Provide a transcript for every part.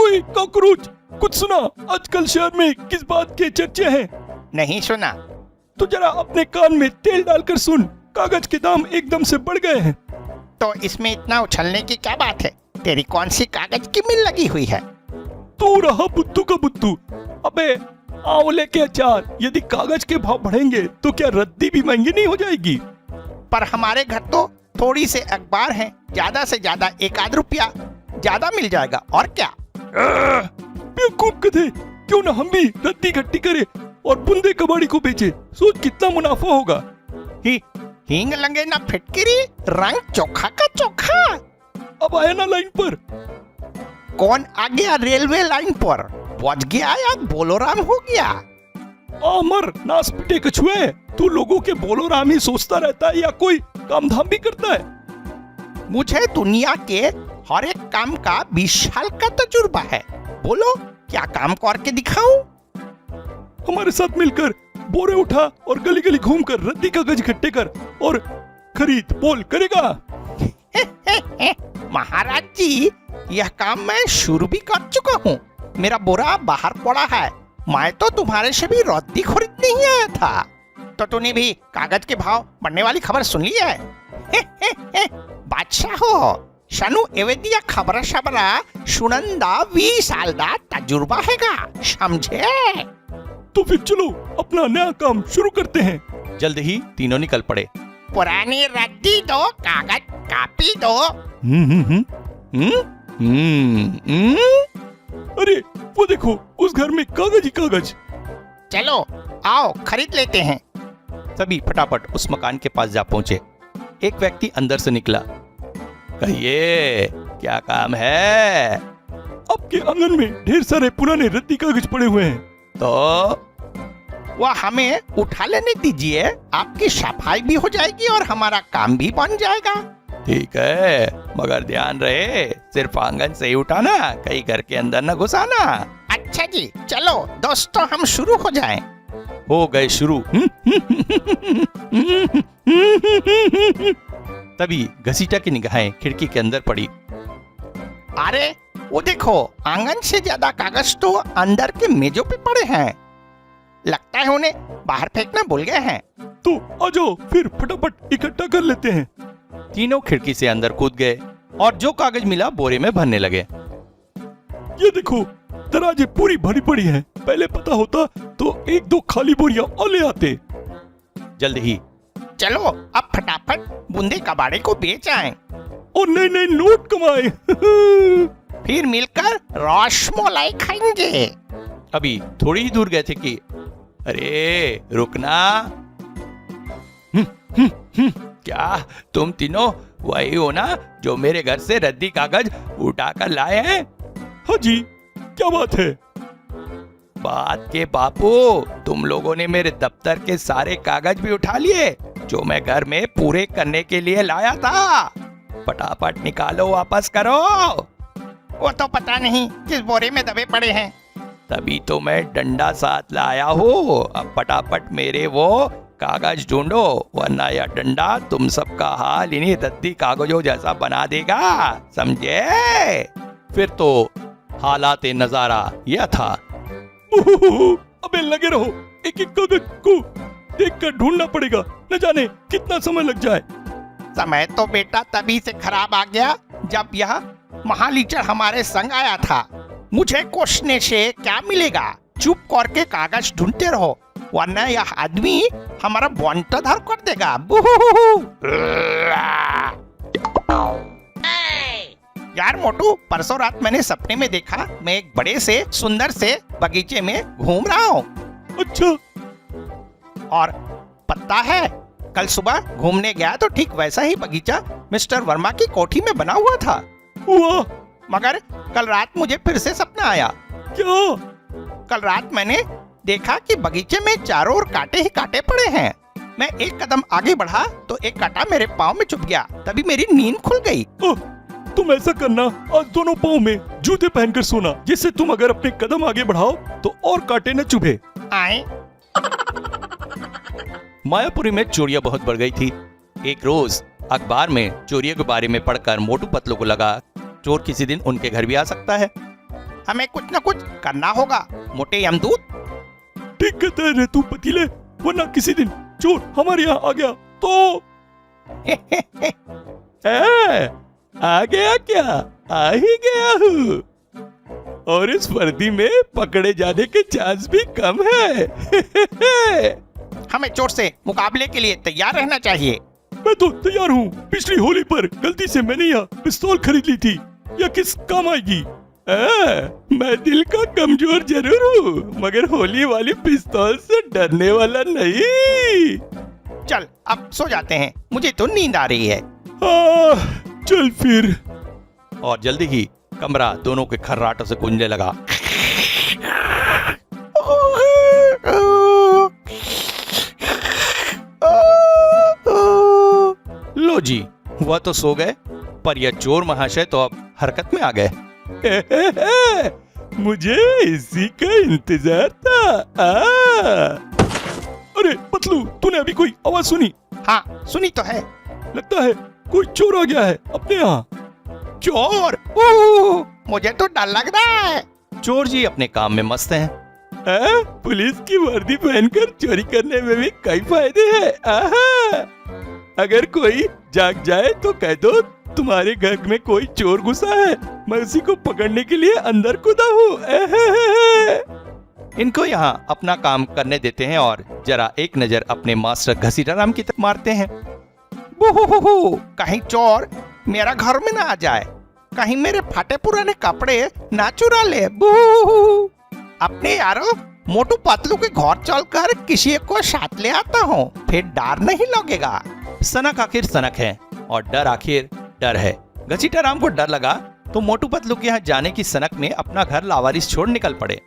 ओए कॉकरोच, कुछ सुना? आजकल शहर में किस बात के चर्चे हैं? नहीं सुना। तो जरा अपने कान में तेल डालकर सुन। कागज के दाम एकदम से बढ़ गए हैं। तो इसमें इतना उछलने की क्या बात है? तेरी कौन सी कागज की मिल लगी हुई है? तू रहा बुद्धू का बुद्धू। अबे आंवले के अचार, यदि कागज के भाव बढ़ेंगे तो क्या रद्दी भी महंगी नहीं हो जाएगी? पर हमारे घर तो थोड़ी से अखबार हैं, ज्यादा से ज्यादा 1 आध रुपया ज्यादा मिल जाएगा, और क्या? बेवकूफ कथे, क्यों ना हम भी रद्दी इकट्ठी करें और बुंदे कबाड़ी को बेचे। सोच कितना मुनाफा होगा। हींग लंगे ना फिटकिरी, रंग चोखा का चोखा। अब आया ना लाइन पर। कौन आ गया रेलवे लाइन पर? पहुंच गया या बोलोराम हो गया? आमर नास पिटे कछुए, तू लोगों के बोलोराम ही सोचता रहता है या कोई काम धाम भी करता है? मुझे दुनिया के हर एक काम का 20 साल का तजुर्बा है। बोलो क्या काम करके दिखाऊं? हमारे साथ मिलकर बोरे उठा और गली गली घूमकर रद्दी कागज इकट्ठे कर और खरीद। बोल, करेगा? महाराज जी, यह काम मैं शुरू भी कर चुका हूँ। मेरा बोरा बाहर पड़ा है। मैं तो तुम्हारे से भी रद्दी खरीदने ही आया था। तो तूने भी कागज के भाव बढ़ने वाली खबर सुन ली है? बादशाह हो, शनु एवेदिया खबर शबरा सुनंदा 20 साल दा तजुर्बा हैगा, समझे? तो फिर चलो अपना नया काम शुरू करते हैं। जल्द ही तीनों निकल पड़े। पुरानी रद्दी दो, कागज कापी दो। अरे वो देखो, उस घर में कागज ही कागज। चलो आओ खरीद लेते हैं। सभी फटाफट उस मकान के पास जा पहुंचे। एक व्यक्ति अंदर से निकला। कहिए, क्या काम है? आपके आंगन में ढेर सारे पुराने रद्दी कागज पड़े हुए हैं। तो वह हमें उठा लेने दीजिए, आपकी सफाई भी हो जाएगी और हमारा काम भी बन जाएगा। ठीक है, मगर ध्यान रहे, सिर्फ आंगन से ही उठाना, कहीं घर के अंदर न घुसाना। अच्छा जी, चलो दोस्तों हम शुरू हो जाएं। हो गए शुरू। तभी घसीटा की निगाहें खिड़की के अंदर पड़ी। अरे वो देखो, आंगन से ज्यादा कागज तो अंदर के मेजों पे पड़े हैं। लगता है उन्हें बाहर फेंकना भूल गए हैं। तो आ जाओ फिर फटाफट इकट्ठा कर लेते हैं। तीनों खिड़की से अंदर कूद गए और जो कागज मिला बोरे में भरने लगे। ये देखो, दराजे पूरी भरी पड़ी है। पहले पता होता तो 1-2 खाली बोरियां और ले आते। जल्द ही चलो अब फटाफट बूंदे कबाड़े को बेच आएं। और नए नए नोट कमाए। फिर मिलकर रसमलाई खाएंगे। अभी थोड़ी ही दूर गए थे कि अरे रुकना। क्या तुम तीनों वही हो ना जो मेरे घर से रद्दी कागज उठाकर लाए हैं? हाँ जी, क्या बात है? बात के बापू, तुम लोगों ने मेरे दफ्तर के सारे कागज भी उठा लिए जो मैं घर में पूरे करने के लिए लाया था। फटाफट निकालो, वापस करो। वो तो पता नहीं किस बोरे में दबे पड़े हैं। तभी तो मैं डंडा साथ लाया हूँ। अब फटाफट मेरे वो कागज ढूंढो, वरना यह डंडा तुम सबका हाल इन्हीं रद्दी कागजों जैसा बना देगा, समझे? फिर तो हालात नजारा यह था। अबे लगे रहो, एक एक कागज को देखकर ढूंढना पड़ेगा, न जाने कितना समय लग जाए। समय तो बेटा तभी से खराब आ गया जब यह महालीचर हमारे संग आया था। मुझे कोसने से क्या मिलेगा? चुप करके कागज ढूंढते रहो, वरना यह आदमी हमारा बंटाधार कर देगा। यार मोटू, परसों रात मैंने सपने में देखा मैं एक बड़े से सुंदर से बगीचे में घूम रहा हूँ। अच्छा। और पता है, कल सुबह घूमने गया तो ठीक वैसा ही बगीचा मिस्टर वर्मा की कोठी में बना हुआ था। वाह! मगर कल रात मुझे फिर से सपना आया। क्या? कल रात मैंने देखा कि बगीचे में चारों ओर कांटे ही कांटे पड़े हैं। मैं एक कदम आगे बढ़ा तो एक कांटा मेरे पाँव में चुभ गया। तभी मेरी नींद खुल गई। तुम ऐसा करना, आज दोनों पाँव में जूते पहनकर सोना, जिससे तुम अगर अपने कदम आगे बढ़ाओ तो और कांटे न चुभे। आए। मायापुरी में चोरियां बहुत बढ़ गई थी। एक रोज अखबार में चोरियों के बारे में पढ़कर मोटू पतलू को लगा चोर किसी दिन उनके घर भी आ सकता है। हमें कुछ न कुछ करना होगा मोटे यमदूत। ठीक कहता है रे तू पतीले, वरना किसी दिन चोर हमारे यहाँ आ गया तो आ गया क्या? आ ही गया हूँ, और इस वर्दी में पकड़े जाने के चांस भी कम है। हमें चोर से मुकाबले के लिए तैयार रहना चाहिए। मैं तो तैयार हूँ। पिछली होली पर गलती से मैंने यह पिस्तौल खरीद ली थी, यह किस काम आएगी? मैं दिल का कमजोर जरूर हूँ, मगर होली वाली पिस्तौल से डरने वाला नहीं। चल अब सो जाते हैं, मुझे तो नींद आ रही है। चल फिर। और जल्दी ही कमरा दोनों के खर्राटों से गूंजने लगा। लो जी, वह तो सो गए, पर यह चोर महाशय तो अब हरकत में आ गए। मुझे इसी का इंतजार था। अरे पतलू, तूने अभी कोई आवाज सुनी? हाँ सुनी तो है। लगता है कोई चोर आ गया है अपने यहाँ। चोर? मुझे तो डर लग रहा है। चोर जी अपने काम में मस्त हैं। पुलिस की वर्दी पहनकर चोरी करने में भी कई फायदे हैं। अगर कोई जाग जाए तो कह दो तुम्हारे घर में कोई चोर घुसा है, मैं उसी को पकड़ने के लिए अंदर कूदा हूँ। इनको यहाँ अपना काम करने देते हैं और जरा एक नजर अपने मास्टर घसीटाराम की तरफ मारते हैं। कहीं चोर मेरा घर में ना आ जाए, कहीं मेरे फटे पुराने कपड़े ना चुरा ले। अपने यारों, मोटू पतलू के घर चलकर किसी को साथ ले आता हूँ, फिर डर नहीं लगेगा। सनक आखिर सनक है और डर आखिर डर है। घसीटाराम को डर लगा तो मोटू पतलू के यहाँ जाने की सनक में अपना घर लावारिस छोड़ निकल पड़े।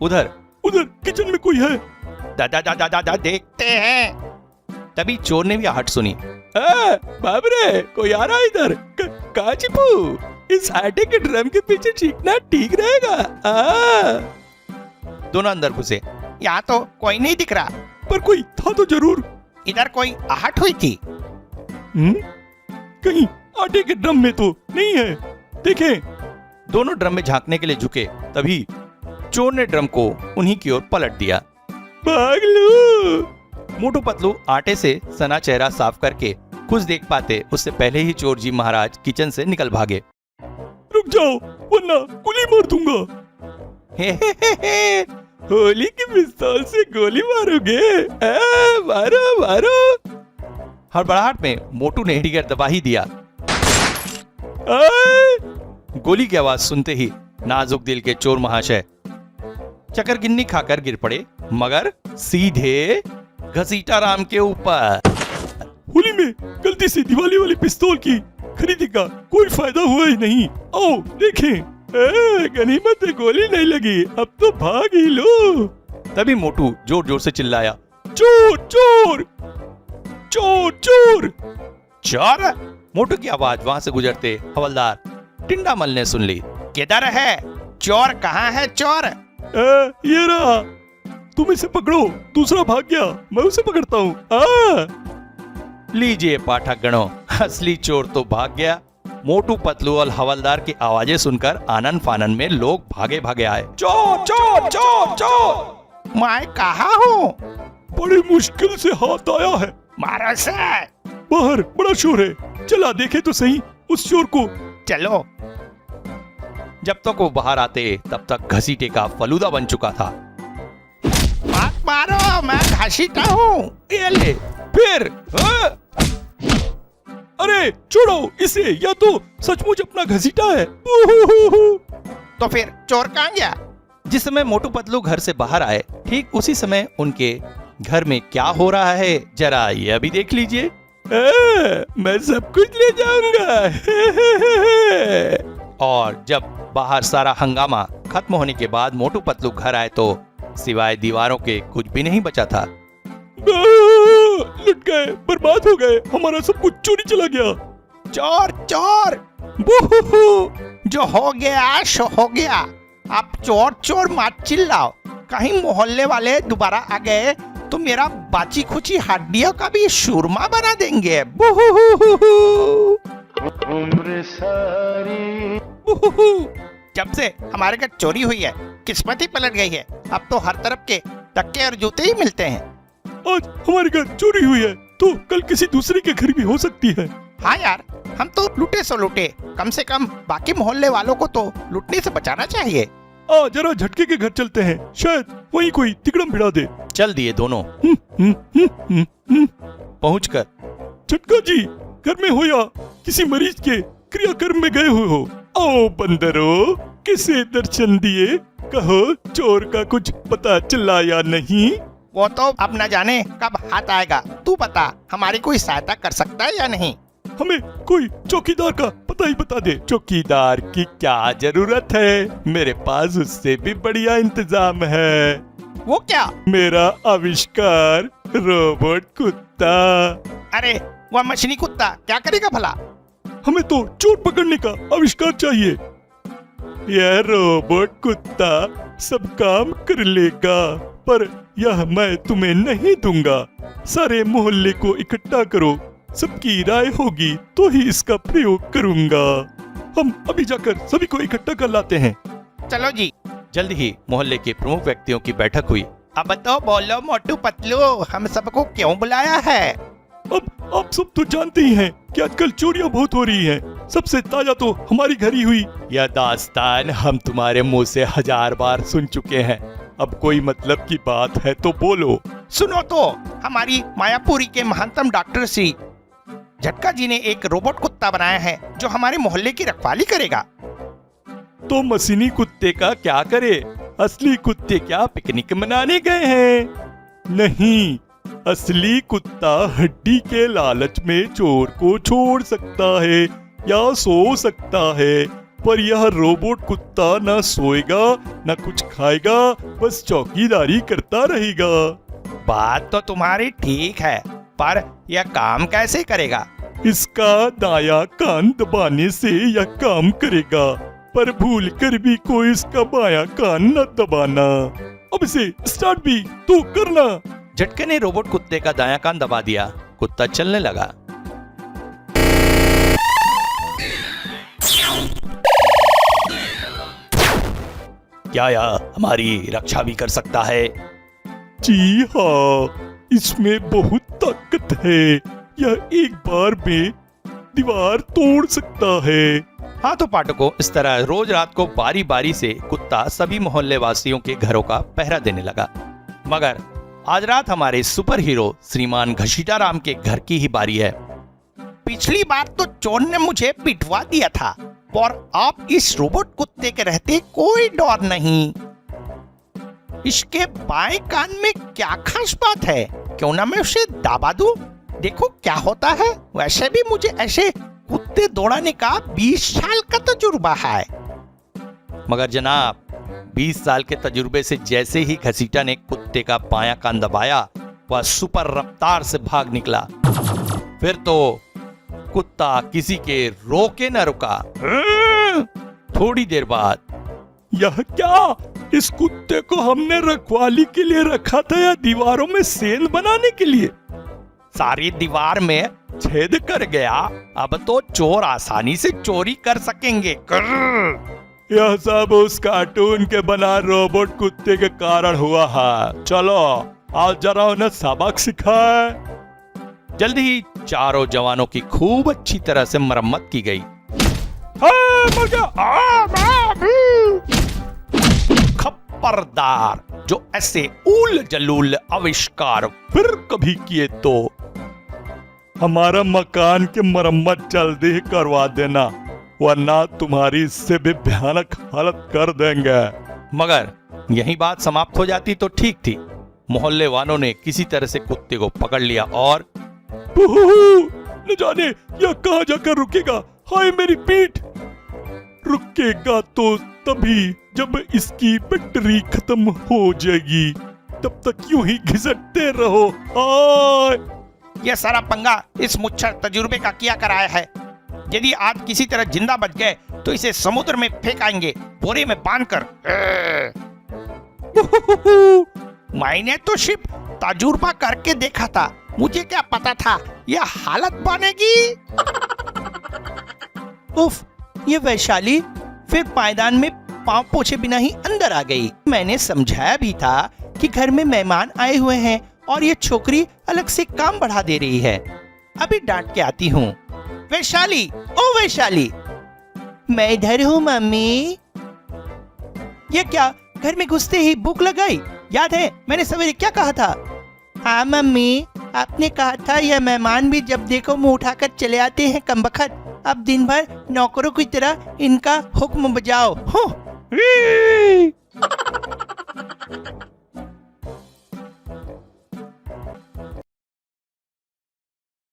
उधर किचन में कोई है। दादा देखते हैं। तभी चोर ने भी आहट सुनी। बाप रे, कोई आ रहा है इधर। कहाँ छिपू? इस आटे के ड्रम के पीछे छिपना ठीक रहेगा। दोनों अंदर घुसे। यहाँ तो कोई नहीं दिख रहा, पर कोई था तो जरूर। इधर कोई आहट हुई थी। कहीं आटे के ड्रम में तो नहीं है। देखें। दोनों ड्रम में झांकने के लिए झुके, तभी चोर ने ड्रम को उन्हीं की ओर पलट दिया। भाग लो। मोटू पतलू आटे से सना चेहरा साफ करके कुछ देख पाते उससे पहले ही चोर जी महाराज किचन से निकल भागे। रुक जाओ, वरना गोली मार दूंगा। होली की पिस्तौल से गोली मारोगे? मारो मारो। हड़बड़ाहट में मोटू ने ट्रिगर दबा ही दिया। गोली की आवाज सुनते ही नाजुक दिल के चोर महाशय चकरगिन्नी खाकर गिर पड़े, मगर सीधे घसीटाराम के ऊपर। होली में गलती से दिवाली वाली पिस्तौल की खरीदी का कोई फायदा हुआ ही नहीं। आओ देखें। गनीमत है, गोली नहीं लगी, अब तो भाग ही लो। तभी मोटू जोर जोर से चिल्लाया, चोर चोर चोर चोर चोर। मोटू की आवाज वहां से गुजरते हवलदार टिंडामल ने सुन ली। किधर है चोर? कहाँ है चोर? ये रहा। तुम इसे पकड़ो, दूसरा भाग गया, मैं उसे पकड़ता हूँ। लीजिए पाठक गणों, असली चोर तो भाग गया। मोटू पतलू और हवलदार की आवाजें सुनकर आनन फानन में लोग भागे भागे आए। चोर चोर चोर चोर। मैं कहाँ हूँ? बड़ी मुश्किल से हाथ आया है। मारो से। बाहर बड़ा शोर है, चला देखे तो सही उस चोर को। चलो। जब तक वो बाहर आते तब तक घसीटे का फलूदा बन चुका था। मत मारो, मैं घसीटा हूँ। ये ले फिर। अरे छोड़ो इसे, या तो सचमुच अपना घसीटा है। तो फिर चोर कहाँ गया? जिस समय मोटू पतलू घर से बाहर आए, ठीक उसी समय उनके घर में क्या हो रहा है जरा यह भी देख लीजिए। मैं सब कुछ ले जाऊंगा। और जब बाहर सारा हंगामा खत्म होने के बाद मोटू पतलू घर आए तो सिवाय दीवारों के कुछ भी नहीं बचा था। लुट गए, बर्बाद हो गए, हमारा सब कुछ चोरी चला गया। चोर चोर। जो हो गया सो हो गया, अब चोर चोर मत चिल्लाओ, कहीं मोहल्ले वाले दोबारा आ गए तो मेरा बाची खुची हड्डियों का भी शूरमा बना देंगे। जब से हमारे घर चोरी हुई है किस्मत ही पलट गई है। अब तो हर तरफ के धक्के और जूते ही मिलते हैं। आज हमारे घर चोरी हुई है तो कल किसी दूसरे के घर भी हो सकती है। हाँ यार, हम तो लूटे सो लूटे, कम से कम बाकी मोहल्ले वालों को तो लूटने से बचाना चाहिए। जरा झटके के घर चलते हैं, शायद वहीं कोई तिकड़म भिड़ा दे। चल दिए दोनों। पहुंचकर झटका जी घर में हो या किसी मरीज के क्रियाक्रम में गए हुए हो। आओ बंदरो, किसे दर्शन दिए, कहो चोर का कुछ पता चला या नहीं? वो तो अब न जाने कब हाथ आएगा। तू बता, हमारी कोई सहायता कर सकता है या नहीं? हमें कोई चौकीदार का पता ही बता दे। चौकीदार की क्या जरूरत है, मेरे पास उससे भी बढ़िया इंतजाम है। वो क्या? मेरा आविष्कार रोबोट कुत्ता। अरे वह मशीनी कुत्ता क्या करेगा भला? हमें तो चोर पकड़ने का आविष्कार चाहिए। यह रोबोट कुत्ता सब काम कर लेगा, पर यह मैं तुम्हें नहीं दूंगा। सारे मोहल्ले को इकट्ठा करो, सबकी राय होगी तो ही इसका प्रयोग करूंगा। हम अभी जाकर सभी को इकट्ठा कर लाते हैं। चलो जी। जल्द ही मोहल्ले के प्रमुख व्यक्तियों की बैठक हुई। अब तो बोलो मोटू पतलू, हम सबको क्यों बुलाया है? अब आप सब तो जानते ही हैं कि आजकल चोरियां बहुत हो रही हैं। सबसे ताजा तो हमारी घर ही हुई। यह दास्तान हम तुम्हारे मुंह से 1000 बार सुन चुके हैं। अब कोई मतलब की बात है तो बोलो। सुनो तो, हमारी मायापुरी के महानतम डॉक्टर श्री झटका जी ने एक रोबोट कुत्ता बनाया है जो हमारे मोहल्ले की रखवाली करेगा। तो मशीनी कुत्ते का क्या करे? असली कुत्ते क्या पिकनिक मनाने गए हैं? नहीं, असली कुत्ता हड्डी के लालच में चोर को छोड़ सकता है या सो सकता है, पर यह रोबोट कुत्ता ना सोएगा ना कुछ खाएगा, बस चौकीदारी करता रहेगा। बात तो तुम्हारी ठीक है, पर यह काम कैसे करेगा? इसका दायां कान दबाने से यह काम करेगा, पर भूल कर भी कोई इसका बायां कान न दबाना। अब इसे स्टार्ट भी तो करना। झटके ने रोबोट कुत्ते का दायां कान दबा दिया। कुत्ता चलने लगा। क्या यह हमारी रक्षा भी कर सकता है? जी हाँ, इसमें बहुत ताकत है। यह एक बार में दीवार तोड़ सकता है। हाँ तो पाठकों, इस तरह रोज रात को बारी बारी से कुत्ता सभी मोहल्ले वासियों के घरों का पहरा देने लगा। मगर आज रात हमारे सुपर हीरो श्रीमान घसीटा राम के घर की ही बारी है। पिछली बार तो चोर ने मुझे पिटवा दिया था, और अब इस रोबोट कुत्ते के रहते कोई डर नहीं। इसके बाएं कान में क्या खास बात है? क्यों ना मैं उसे दबा दूं? देखो क्या होता है। वैसे भी मुझे ऐसे कुत्ते दौड़ाने का 20 साल का तजुर्बा है। मगर जनाब, 20 साल के तजुर्बे से जैसे ही घसीटा ने कुत्ते का बायां कान दबाया, वह सुपर रफ्तार से भाग निकला। फिर तो कुत्ता किसी के रोके न रुका। थोड़ी देर बाद, यह क्या? इस कुत्ते को हमने रखवाली के लिए रखा था या दीवारों में सेंध बनाने के लिए? सारी दीवार में छेद कर गया, अब तो चोर आसानी से चोरी कर सकेंगे। यह सब उस कार्टून के बना रोबोट कुत्ते के कारण हुआ है। चलो आज जरा उन्हें सबक सिखाए। जल्द ही चारों जवानों की खूब अच्छी तरह से मरम्मत की गई। मर गया। खबरदार, जो ऐसे उल जलूल आविष्कार फिर कभी किए तो हमारा मकान की मरम्मत जल्दी ही करवा देना, वरना तुम्हारी इससे भी भयानक हालत कर देंगे। मगर यही बात समाप्त हो जाती तो ठीक थी। मोहल्ले वालों ने किसी तरह से कुत्ते को पकड़ लिया और न जाने यह कहाँ जाकर रुकेगा। हाय मेरी पीठ। रुकेगा तो तभी जब इसकी बैटरी खत्म हो जाएगी, तब तक यूं ही घिसटते रहो। हाय यह सारा पंगा इस मुच्छर तजुर्बे का किया कराया है। यदि आज किसी तरह जिंदा बच गए तो इसे समुद्र में फेंकाएंगे, बोरे में बांधकर। मैंने तो सिर्फ तजुर्बा करके देखा था, मुझे क्या पता था यह हालत बनेगी। उफ, ये वैशाली फिर पायदान में पाँव पोछे बिना ही अंदर आ गई। मैंने समझाया भी था कि घर में मेहमान आए हुए हैं और ये छोकरी अलग से काम बढ़ा दे रही है। अभी डांट के आती हूँ। वैशाली, ओ वैशाली। मैं इधर हूँ मम्मी। ये क्या, घर में घुसते ही भूख लगाई? याद है मैंने सवेरे क्या कहा था? हाँ मम्मी, आपने कहा था यह मेहमान भी जब देखो मुंह उठाकर चले आते हैं कमबख्त। अब दिन भर नौकरों की तरह इनका हुक्म बजाओ। हो